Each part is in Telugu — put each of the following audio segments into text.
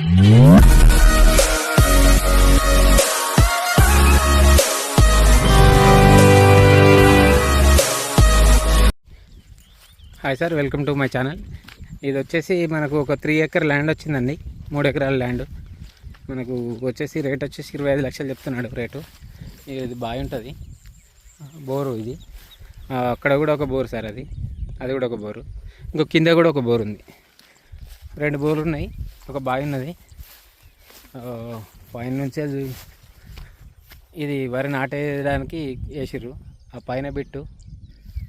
Hi sir, welcome to my channel. ఇది వచ్చేసి మనకు ఒక 3 ఎకర్ ల్యాండ్ వచ్చిందండి. 3 ఎకరాల ల్యాండ్ మనకు వచ్చేసి రేట్ వచ్చేసి 25 లక్షలు చెప్తున్నాడు రేటు. ఇది బాగా ఉంటుంది బోరు. ఇది అక్కడ కూడా ఒక బోరు సార్, అది కూడా ఒక బోరు. ఇంకో కింద కూడా ఒక బోరు ఉంది. 2 బోర్లు ఉన్నాయి, ఒక బావి ఉన్నది. పైన నుంచే ఇది వరి నాటేయడానికి వేసిర్రు. ఆ పైన బిట్టు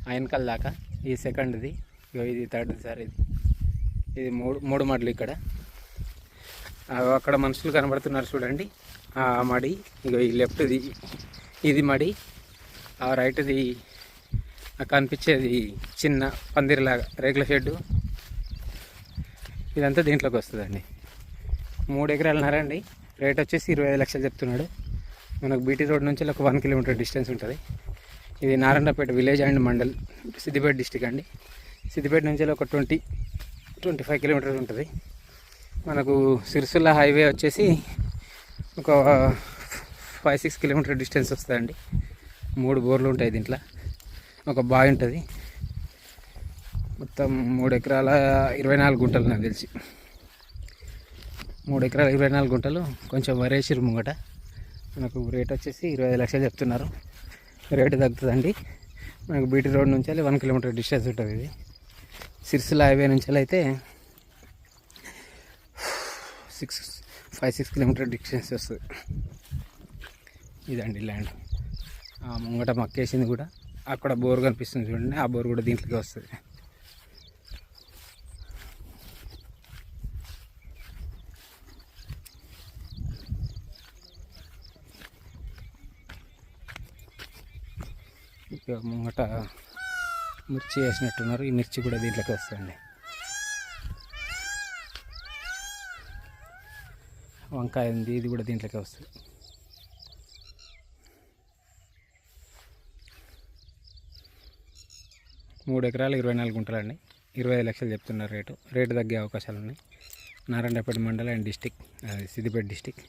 ఆయనకల్ దాకా ఈ సెకండ్ది, ఇది థర్డ్ది సార్. ఇది మూడు మడులు. ఇక్కడ అక్కడ మనుషులు కనబడుతున్నారు చూడండి. ఆ మడి ఇక ఈ లెఫ్ట్ది ఇది మడి, ఆ రైట్ది కనిపించేది చిన్న పందిరిలాగా రేకుల షెడ్డు. ఇదంతా దీంట్లోకి వస్తుందండి. 3 ఎకరాలున్నర అండి. రేట్ వచ్చేసి 25 లక్షలు చెప్తున్నాడు. మనకు బీటీ రోడ్ నుంచి ఒక 1 కిలోమీటర్ డిస్టెన్స్ ఉంటుంది. ఇది Narayanpet village and mandal, Siddipet district అండి. సిద్దిపేట నుంచి ఒక 20-25 కిలోమీటర్స్ ఉంటుంది. మనకు సిరిసిల్ల హైవే వచ్చేసి ఒక 5-6 కిలోమీటర్ డిస్టెన్స్ వస్తుందండి. 3 బోర్లు ఉంటాయి దీంట్లో, ఒక బావి ఉంటుంది. మొత్తం 3 ఎకరాల 24 గుంటలు నాకు తెలిసి. 3 ఎకరాల 24 గుంటలు. కొంచెం వరేసిరు ముంగట. మనకు రేట్ వచ్చేసి 25 లక్షలు చెప్తున్నారు. రేటు తగ్గుతుందండి. మనకు బీటీ రోడ్ నుంచి 1 కిలోమీటర్ డిస్టెన్స్ ఉంటుంది. ఇది సిరిసిల్ల హైవే నుంచి అయితే 5-6 కిలోమీటర్ డిస్టెన్స్ వస్తుంది. ఇదండి ల్యాండ్. ముంగట మక్కేసింది కూడా. అక్కడ బోర్ కనిపిస్తుంది చూడండి, ఆ బోర్ కూడా దీంట్లోకి వస్తుంది. ఇక ముంగట మిర్చి వేసినట్టున్నారు. ఈ మిర్చి కూడా దీంట్లోకి వస్తుంది. వంకాయ ఉంది, ఇది కూడా దీంట్లోకి వస్తుంది. మూడు ఎకరాలు 24 గుంటలండి. 25 లక్షలు చెప్తున్నారు రేటు తగ్గే అవకాశాలు ఉన్నాయి. నారాయణపేట మండలం అండ్ డిస్టిక్, సిద్దిపేట డిస్టిక్.